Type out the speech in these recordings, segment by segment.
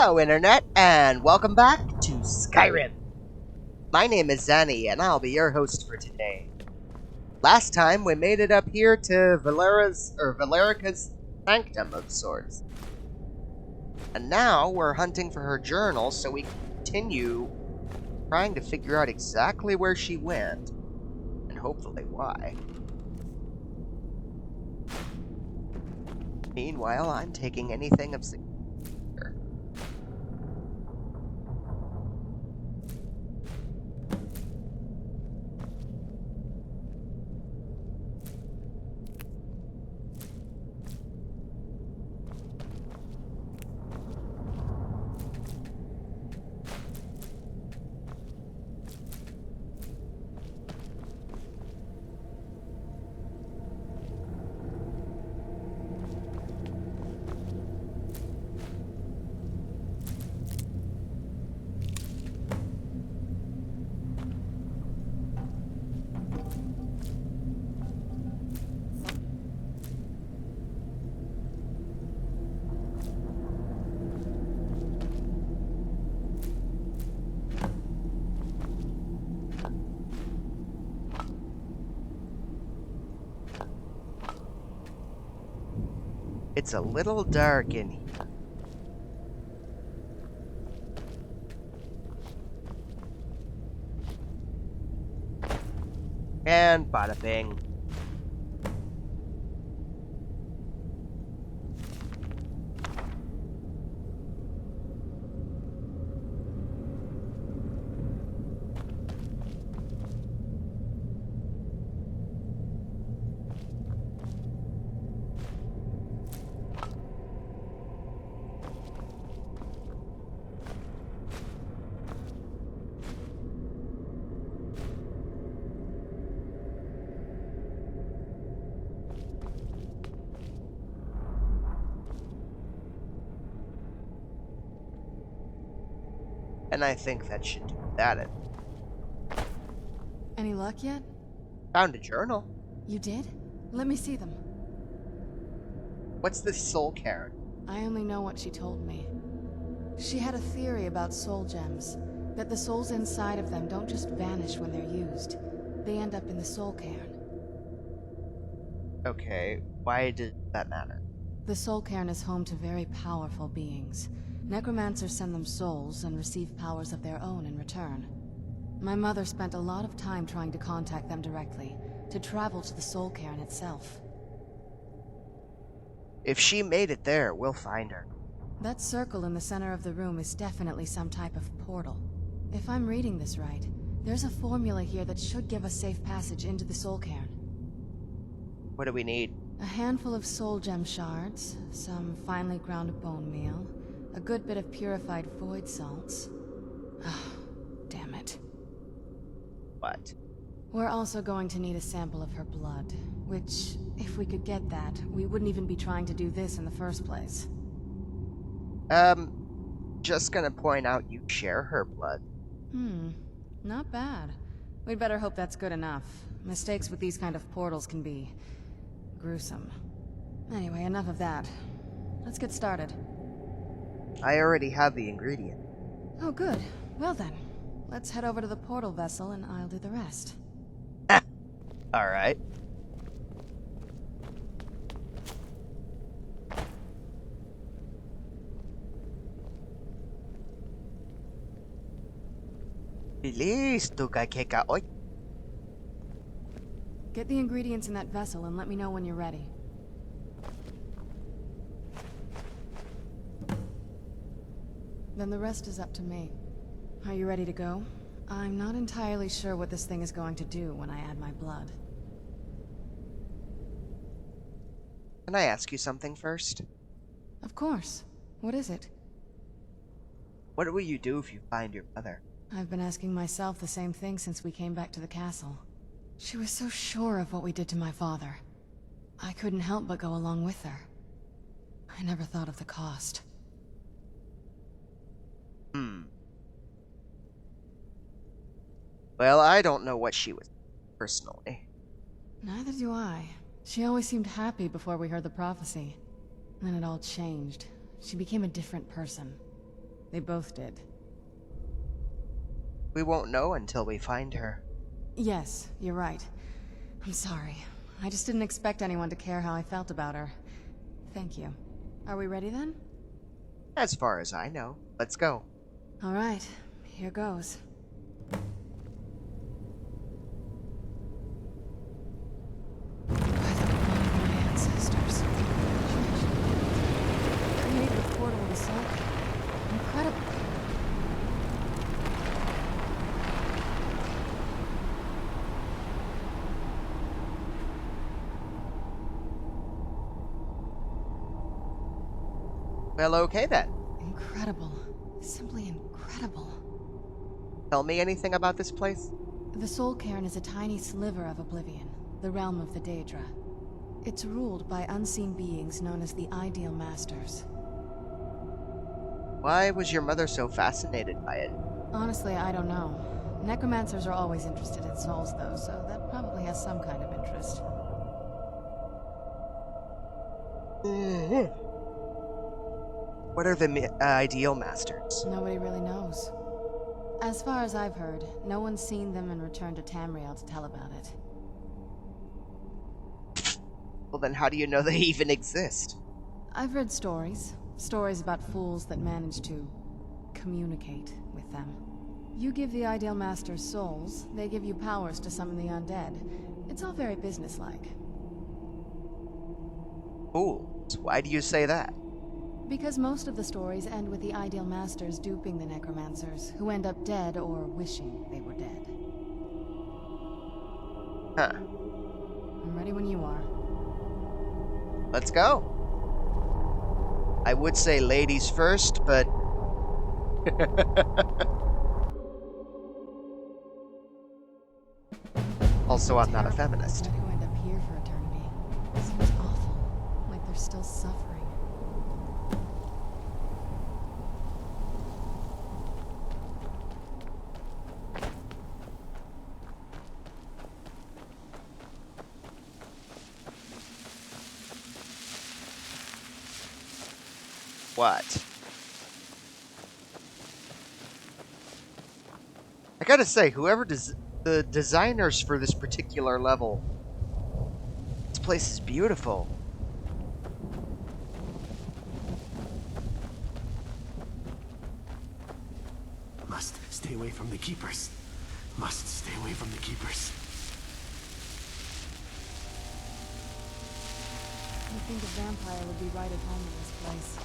Hello, Internet, and welcome back to Skyrim. My name is Xani, and I'll be your host for today. Last time, we made it up here to Valerica's sanctum of sorts. And now, we're hunting for her journal so we can continue trying to figure out exactly where she went, and hopefully why. Meanwhile, I'm taking anything of significance. It's a little dark in here. And bada bing. And I think that should do that. Any luck yet? Found a journal. You did? Let me see them. What's this Soul Cairn? I only know what she told me. She had a theory about soul gems, that the souls inside of them don't just vanish when they're used. They end up in the Soul Cairn. Okay, why does that matter? The Soul Cairn is home to very powerful beings. Necromancers send them souls and receive powers of their own in return. My mother spent a lot of time trying to contact them directly, to travel to the Soul Cairn itself. If she made it there, we'll find her. That circle in the center of the room is definitely some type of portal. If I'm reading this right, there's a formula here that should give us safe passage into the Soul Cairn. What do we need? A handful of soul gem shards, some finely ground bone meal, a good bit of purified void salts. Ah, damn it. What? We're also going to need a sample of her blood, which, if we could get that, we wouldn't even be trying to do this in the first place. Just gonna point out you share her blood. Not bad. We'd better hope that's good enough. Mistakes with these kind of portals can be gruesome. Anyway, enough of that. Let's get started. I already have the ingredient. Oh, good. Well then, let's head over to the portal vessel and I'll do the rest. Alright. Listo, kakeka. Oi. Get the ingredients in that vessel and let me know when you're ready. Then the rest is up to me. Are you ready to go? I'm not entirely sure what this thing is going to do when I add my blood. Can I ask you something first? Of course. What is it? What will you do if you find your mother? I've been asking myself the same thing since we came back to the castle. She was so sure of what we did to my father. I couldn't help but go along with her. I never thought of the cost. Well, I don't know what she was, personally. Neither do I. She always seemed happy before we heard the prophecy. Then it all changed. She became a different person. They both did. We won't know until we find her. Yes, you're right. I'm sorry. I just didn't expect anyone to care how I felt about her. Thank you. Are we ready then? As far as I know. Let's go. All right, here goes. By the blood of my ancestors. Created a portal to Soul Cairn. Incredible. Well, okay then. Incredible. Simply incredible. Tell me anything about this place? The Soul Cairn is a tiny sliver of Oblivion, the realm of the Daedra. It's ruled by unseen beings known as the Ideal Masters. Why was your mother so fascinated by it? Honestly, I don't know. Necromancers are always interested in souls, though, so that probably has some kind of interest. What are the Ideal Masters? Nobody really knows. As far as I've heard, no one's seen them and returned to Tamriel to tell about it. Well, then how do you know they even exist? I've read stories. Stories about fools that manage to communicate with them. You give the Ideal Masters souls, they give you powers to summon the undead. It's all very businesslike. Fools? Why do you say that? Because most of the stories end with the Ideal Masters duping the necromancers, who end up dead or wishing they were dead. Huh. I'm ready when you are. Let's go. I would say ladies first, but... Also, I'm not a feminist. Who end up here for eternity? Seems awful. Like they're still suffering. What? I gotta say, whoever the designers for this particular level, this place is beautiful. Must stay away from the keepers. Must stay away from the keepers. You think a vampire would be right at home in this place?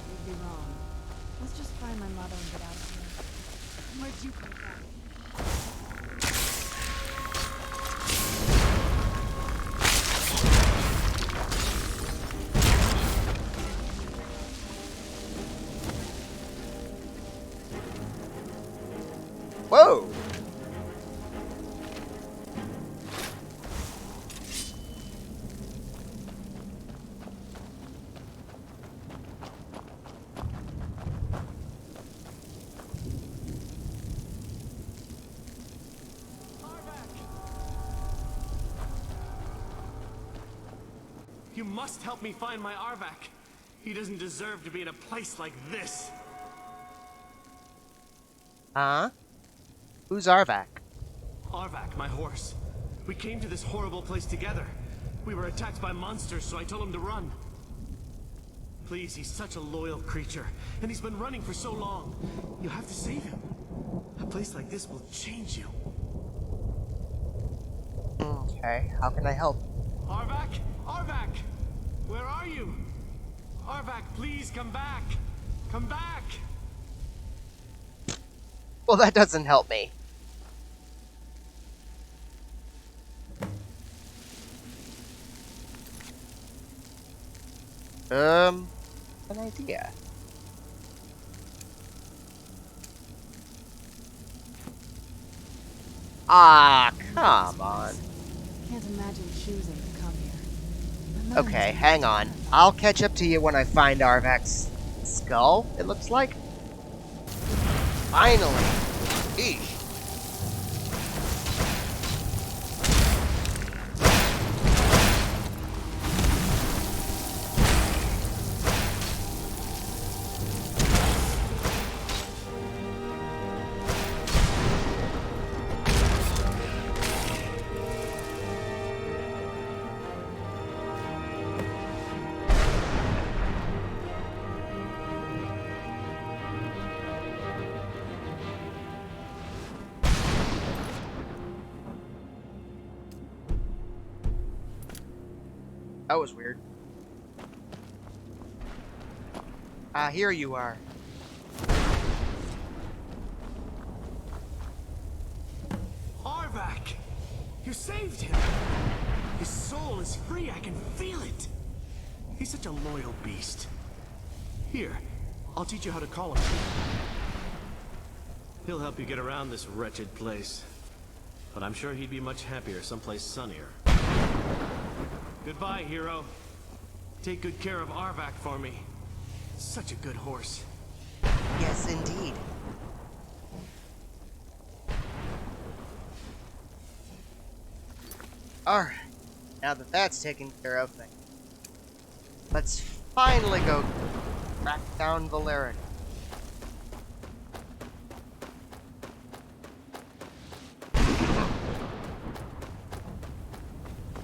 You'd be wrong. Let's just find my mother and get out of here. Where'd you come from? Whoa! You must help me find my Arvak. He doesn't deserve to be in a place like this. Huh? Who's Arvak? Arvak, my horse. We came to this horrible place together. We were attacked by monsters, so I told him to run. Please, he's such a loyal creature, and he's been running for so long. You have to save him. A place like this will change you. Okay, how can I help? Arvak? Arvak! Where are you? Arvak, please come back! Come back! Well, that doesn't help me. An idea. Ah, come on. Can't imagine choosing to come here. My mother Okay, must hang on. I'll catch up to you when I find Arvak's skull, it looks like. Finally! Eesh. That was weird. Ah, here you are. Arvak! You saved him! His soul is free, I can feel it! He's such a loyal beast. Here, I'll teach you how to call him. He'll help you get around this wretched place. But I'm sure he'd be much happier someplace sunnier. Goodbye, hero. Take good care of Arvak for me. Such a good horse. Yes, indeed. Alright, now that that's taken care of, let's finally go track down Valerica.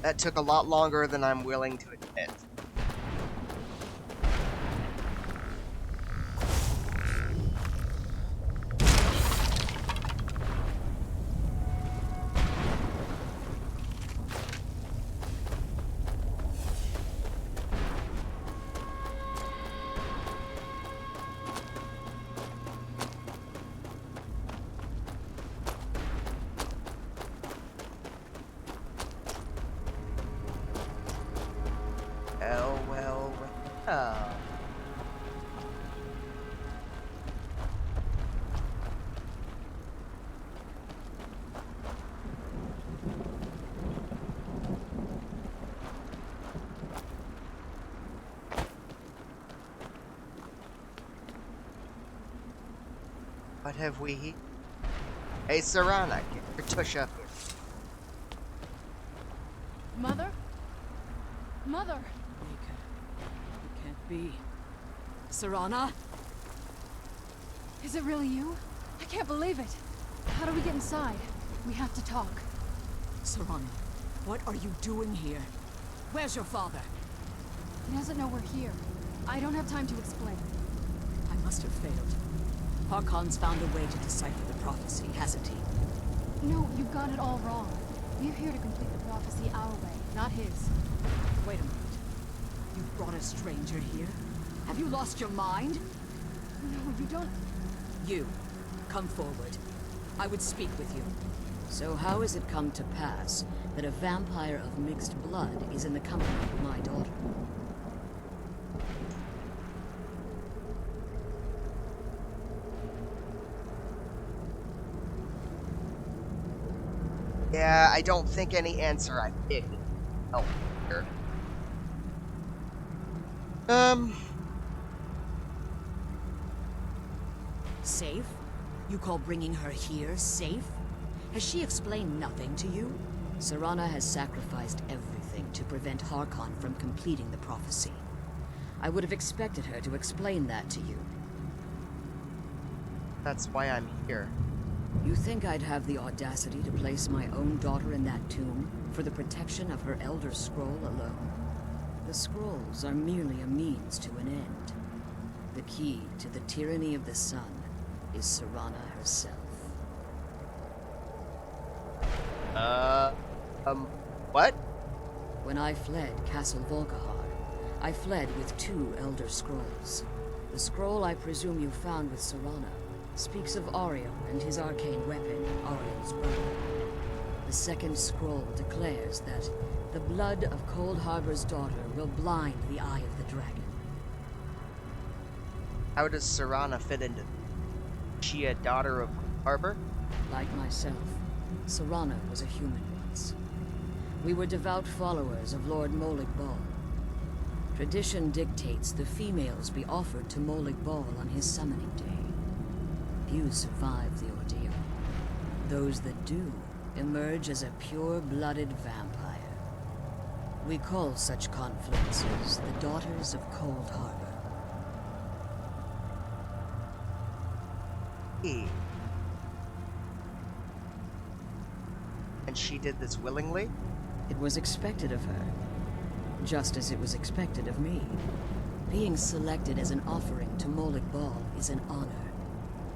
That took a lot longer than I'm willing to admit. Well. What have we? Hey, Serana, get your tush up here. Mother? Mother! It can't be. Serana? Is it really you? I can't believe it. How do we get inside? We have to talk. Serana, what are you doing here? Where's your father? He doesn't know we're here. I don't have time to explain. I must have failed. Harkon's found a way to decipher the prophecy, hasn't he? No, you've got it all wrong. We're here to complete the prophecy our way, not his. Wait a minute. You brought a stranger here? Have you lost your mind? No, you don't... You, come forward. I would speak with you. So how has it come to pass that a vampire of mixed blood is in the company of my daughter? Yeah, I don't think any answer I picked helped here. Safe? You call bringing her here safe? Has she explained nothing to you? Serana has sacrificed everything to prevent Harkon from completing the prophecy. I would have expected her to explain that to you. That's why I'm here. You think I'd have the audacity to place my own daughter in that tomb for the protection of her Elder Scroll alone? The scrolls are merely a means to an end. The key to the tyranny of the sun is Serana herself. What? When I fled Castle Volkihar, I fled with 2 Elder Scrolls. The scroll I presume you found with Serana speaks of Ario and his arcane weapon, Ario's brother. The second scroll declares that the blood of Cold Harbor's daughter will blind the eye of the dragon. How does Serana fit into this? Is she a daughter of Harbor? Like myself, Serana was a human once. We were devout followers of Lord Molig Bal. Tradition dictates the females be offered to Molig Bal on his summoning day. Few survive the ordeal. Those that do emerge as a pure-blooded vampire. We call such confluences the Daughters of Cold Harbor. And she did this willingly? It was expected of her, just as it was expected of me. Being selected as an offering to Molig Bal is an honor.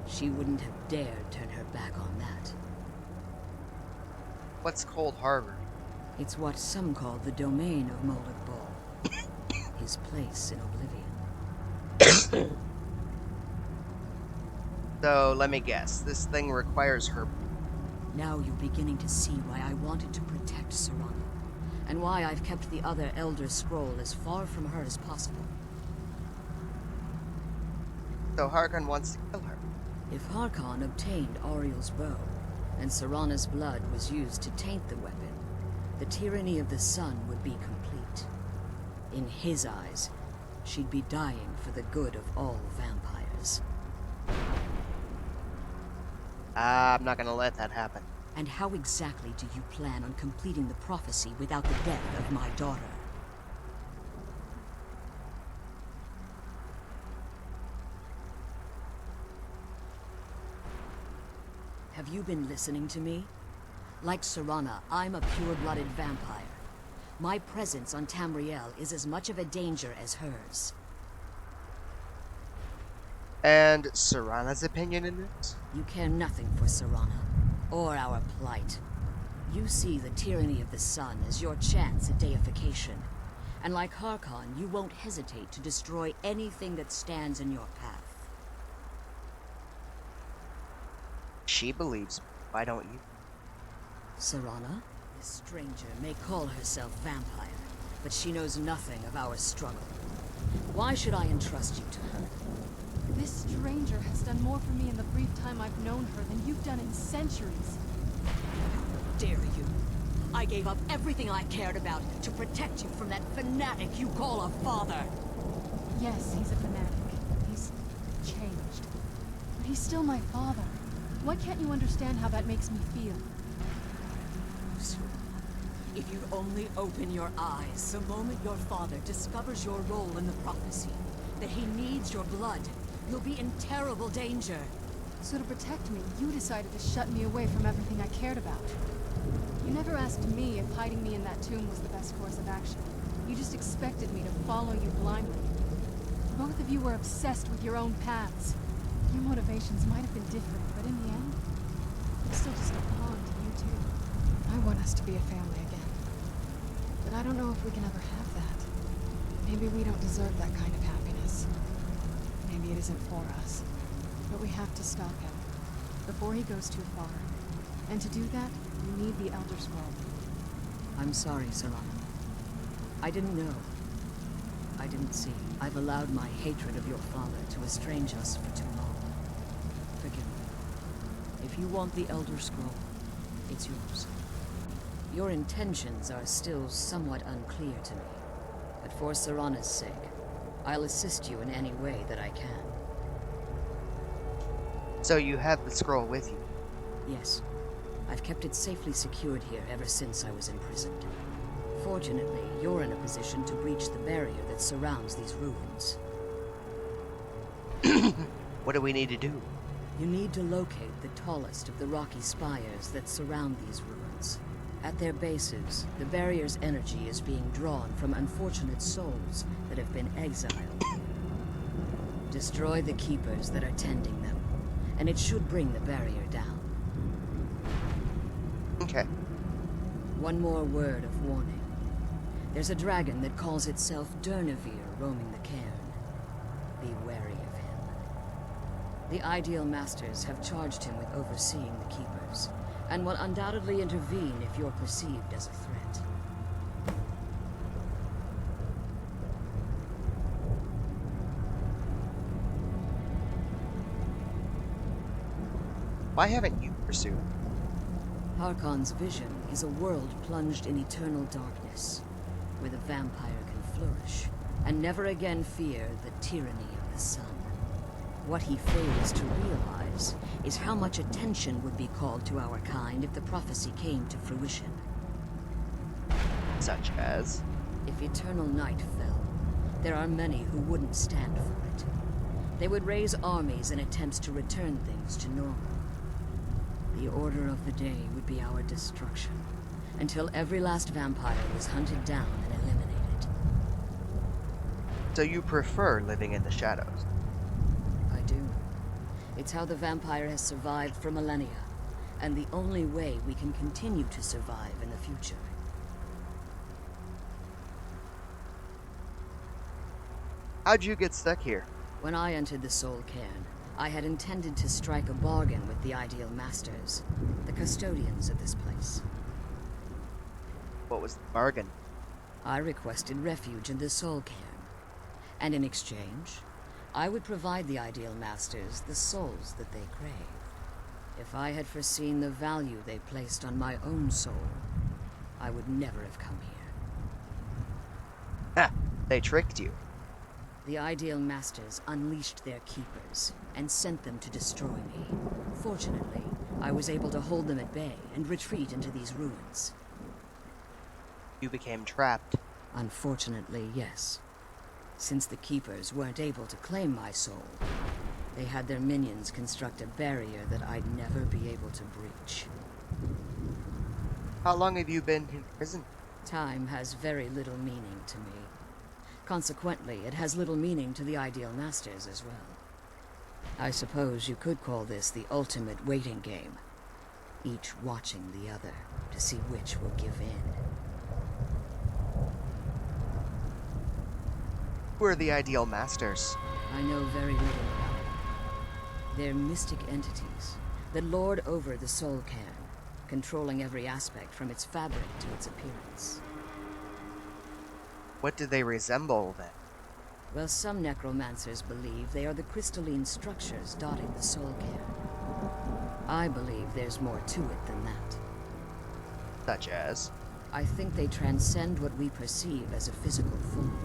She wouldn't have dared turn her back on that. What's Cold Harbor? It's what some call the domain of Molig Bal. his place in oblivion. So, let me guess. This thing requires her... Now you're beginning to see why I wanted to protect Serana, and why I've kept the other Elder Scroll as far from her as possible. So Harkon wants to kill her. If Harkon obtained Ariel's bow, and Serana's blood was used to taint the weapon, the tyranny of the sun would be complete. In his eyes, she'd be dying for the good of all vampires. I'm not gonna let that happen. And how exactly do you plan on completing the prophecy without the death of my daughter? Have you been listening to me? Like Serana, I'm a pure-blooded vampire. My presence on Tamriel is as much of a danger as hers. And Serana's opinion in it? You care nothing for Serana, or our plight. You see the tyranny of the sun as your chance at deification. And like Harkon, you won't hesitate to destroy anything that stands in your path. She believes me. Why don't you? Serana? This stranger may call herself vampire, but she knows nothing of our struggle. Why should I entrust you to her? This stranger has done more for me in the brief time I've known her than you've done in centuries. How dare you? I gave up everything I cared about to protect you from that fanatic you call a father. Yes, he's a fanatic. He's changed. But he's still my father. Why can't you understand how that makes me feel? If you'd only open your eyes the moment your father discovers your role in the prophecy, that he needs your blood, you'll be in terrible danger. So to protect me, you decided to shut me away from everything I cared about. You never asked me if hiding me in that tomb was the best course of action. You just expected me to follow you blindly. Both of you were obsessed with your own paths. Your motivations might have been different, but in the end, I'm still just a pawn to you two. I want us to be a family again. But I don't know if we can ever have that. Maybe we don't deserve that kind of happiness. Maybe it isn't for us. But we have to stop him before he goes too far. And to do that, you need the Elder Scroll. I'm sorry, Serana. I didn't know. I didn't see. I've allowed my hatred of your father to estrange us for too long. Forgive me. If you want the Elder Scroll, it's yours. Your intentions are still somewhat unclear to me. But for Serana's sake, I'll assist you in any way that I can. So you have the scroll with you? Yes. I've kept it safely secured here ever since I was imprisoned. Fortunately, you're in a position to breach the barrier that surrounds these ruins. What do we need to do? You need to locate the tallest of the rocky spires that surround these ruins. At their bases, the barrier's energy is being drawn from unfortunate souls that have been exiled. Destroy the keepers that are tending them, and it should bring the barrier down. Okay. One more word of warning. There's a dragon that calls itself Durnehviir roaming the cairn. Be wary of him. The Ideal Masters have charged him with overseeing the keepers, and will undoubtedly intervene if you're perceived as a threat. Why haven't you pursued? Harkon's vision is a world plunged in eternal darkness, where the vampire can flourish, and never again fear the tyranny of the sun. What he fails to realize is how much attention would be called to our kind if the prophecy came to fruition. Such as? If eternal night fell, there are many who wouldn't stand for it. They would raise armies in attempts to return things to normal. The order of the day would be our destruction, until every last vampire was hunted down and eliminated. So you prefer living in the shadows? I do. It's how the vampire has survived for millennia, and the only way we can continue to survive in the future. How'd you get stuck here? When I entered the Soul Cairn, I had intended to strike a bargain with the Ideal Masters, the custodians of this place. What was the bargain? I requested refuge in the Soul Cairn, and in exchange, I would provide the Ideal Masters the souls that they craved. If I had foreseen the value they placed on my own soul, I would never have come here. Ha! They tricked you. The Ideal Masters unleashed their keepers and sent them to destroy me. Fortunately, I was able to hold them at bay and retreat into these ruins. You became trapped. Unfortunately, yes. Since the Keepers weren't able to claim my soul, they had their minions construct a barrier that I'd never be able to breach. How long have you been in prison? Time has very little meaning to me. Consequently, it has little meaning to the Ideal Masters as well. I suppose you could call this the ultimate waiting game, each watching the other to see which will give in. Who are the Ideal Masters? I know very little about them. They're mystic entities that lord over the Soul Cairn, controlling every aspect from its fabric to its appearance. What do they resemble, then? Well, some necromancers believe they are the crystalline structures dotting the Soul Cairn. I believe there's more to it than that. Such as? I think they transcend what we perceive as a physical form.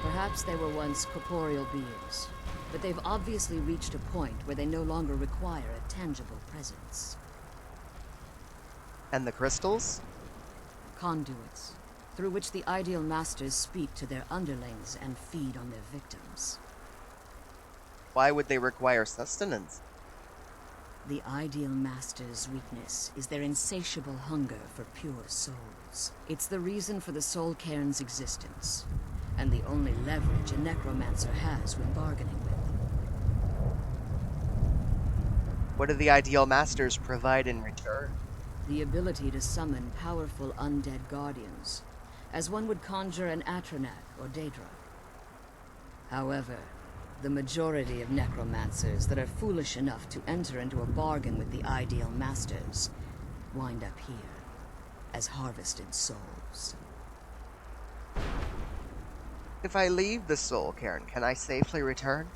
Perhaps they were once corporeal beings, but they've obviously reached a point where they no longer require a tangible presence. And the crystals? Conduits, through which the Ideal Masters speak to their underlings and feed on their victims. Why would they require sustenance? The Ideal Masters' weakness is their insatiable hunger for pure souls. It's the reason for the Soul Cairn's existence, and the only leverage a necromancer has when bargaining with them. What do the Ideal Masters provide in return? The ability to summon powerful undead guardians, as one would conjure an Atronak or Daedra. However, the majority of necromancers that are foolish enough to enter into a bargain with the Ideal Masters wind up here as harvested souls. If I leave the Soul Cairn, can I safely return?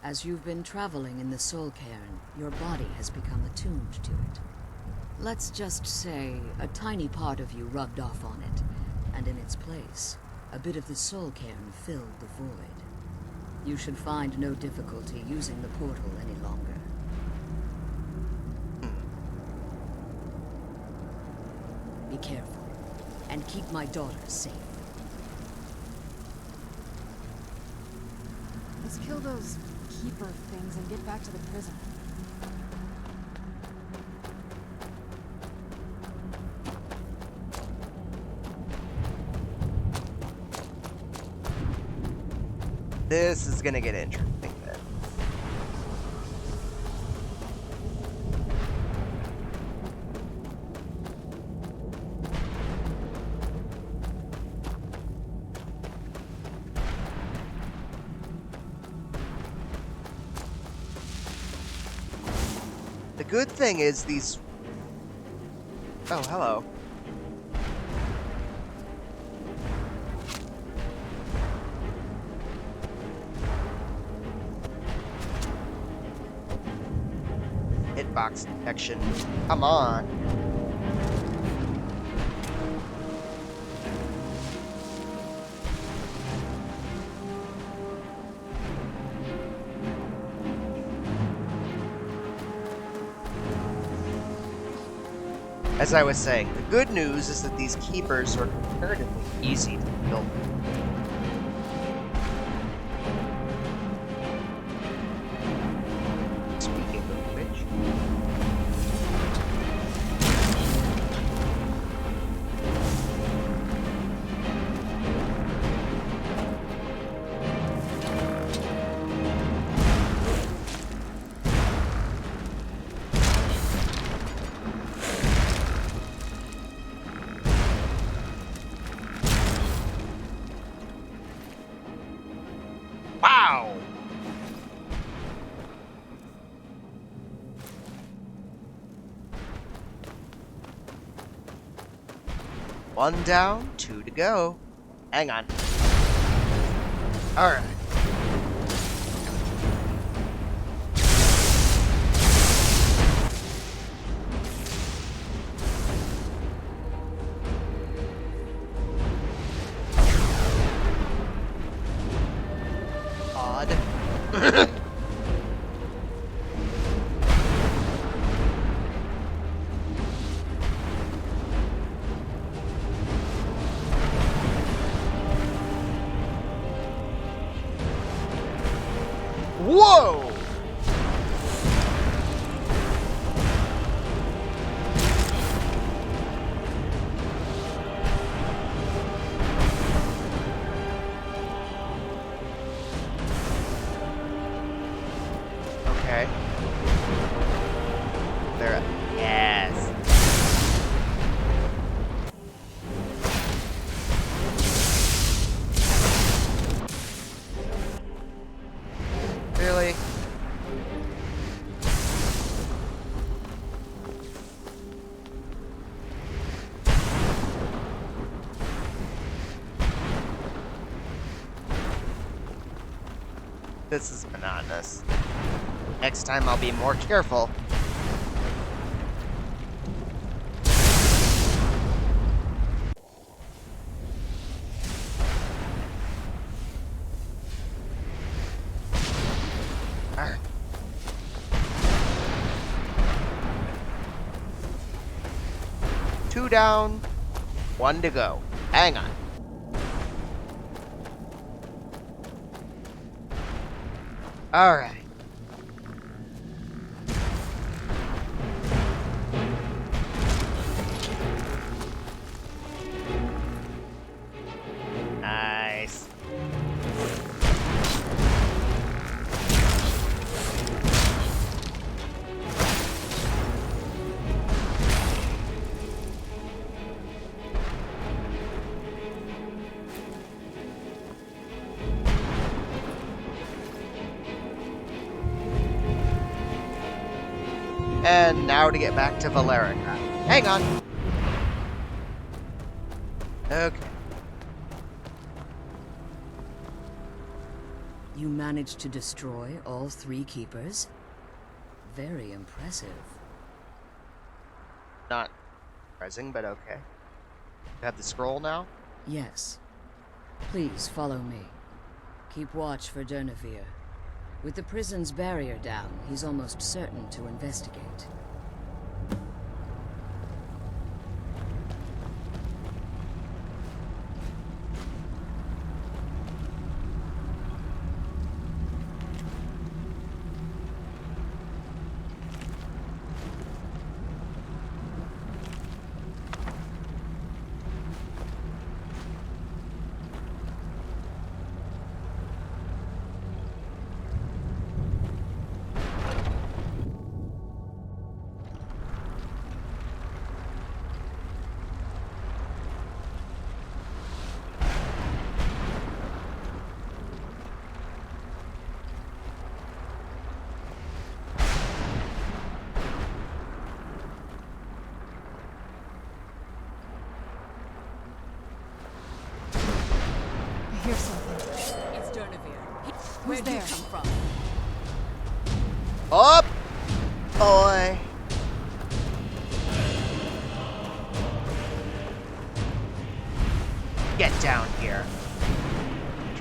As you've been traveling in the Soul Cairn, your body has become attuned to it. Let's just say a tiny part of you rubbed off on it, and in its place, a bit of the Soul Cairn filled the void. You should find no difficulty using the portal any longer. Be careful, and keep my daughter safe. Let's kill those keeper things and get back to the prison. This is gonna get interesting then. The good thing is these... Oh, hello. Hitbox detection. Come on. As I was saying, the good news is that these keepers are comparatively easy to kill. Speaking of which... 1 down, 2 to go. Hang on. Alright. Odd. Whoa! Okay. There. Yes. Really? This is monotonous. Next time I'll be more careful. Alright. Two down, 1 to go. Hang on. Alright. Nice. And now to get back to Valerica. Hang on. Okay. You managed to destroy all 3 keepers? Very impressive. Not pressing, but okay. You have the scroll now? Yes. Please follow me. Keep watch for Durnehviir. With the prison's barrier down, he's almost certain to investigate. I hear something. It's Durnehviir. Who's Where'd you there? come from? Up, boy. Get down here,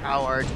coward.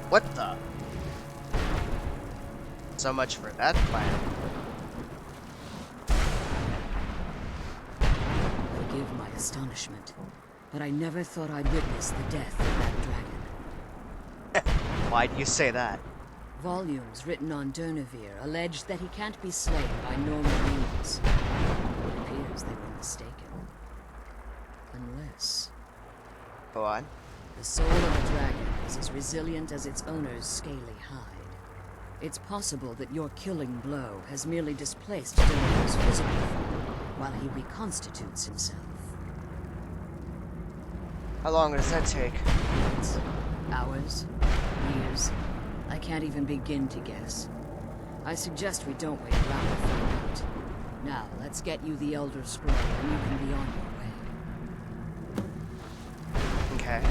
What the? So much for that plan. Forgive my astonishment. but I never thought I'd witness the death of that dragon. Why do you say that? Volumes written on Durnehviir allege that he can't be slain by normal means. It appears they were mistaken. Unless Go on. the soul of a dragon is as resilient as its owner's scaly hide. It's possible that your killing blow has merely displaced Durnehviir's physical form while he reconstitutes himself. How long does that take? Months, hours, years. I can't even begin to guess. I suggest we don't wait around to find out. Now, let's get you the Elder Scroll and you can be on your way. Okay.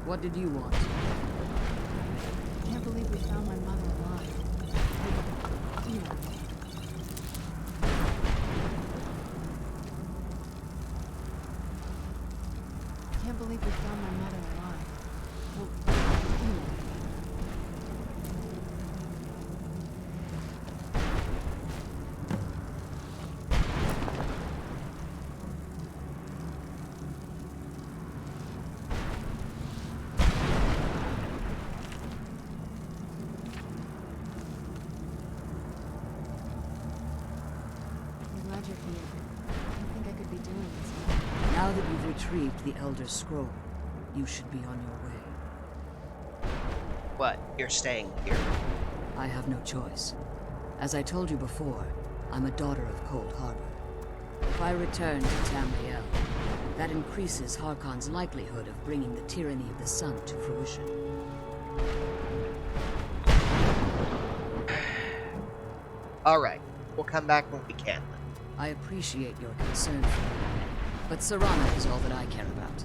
What did you want? I can't believe we found my mother alive. You know. I can't believe we found my mother alive. Well, you know. I'm glad you're here. I don't think I could be doing this. Now that you've retrieved the Elder Scroll, you should be on your way. What? You're staying here? I have no choice. As I told you before, I'm a daughter of Cold Harbor. If I return to Tamriel, that increases Harkon's likelihood of bringing the tyranny of the sun to fruition. Alright. We'll come back when we can. I appreciate your concern for me, but Serana is all that I care about.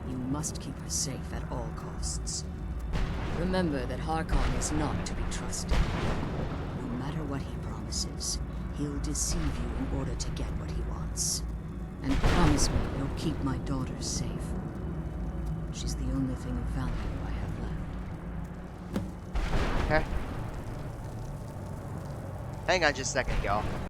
You must keep her safe at all costs. Remember that Harkon is not to be trusted. No matter what he promises, he'll deceive you in order to get what he wants. And promise me you'll keep my daughter safe. She's the only thing of value I have left. Okay. Hang on just a second, y'all.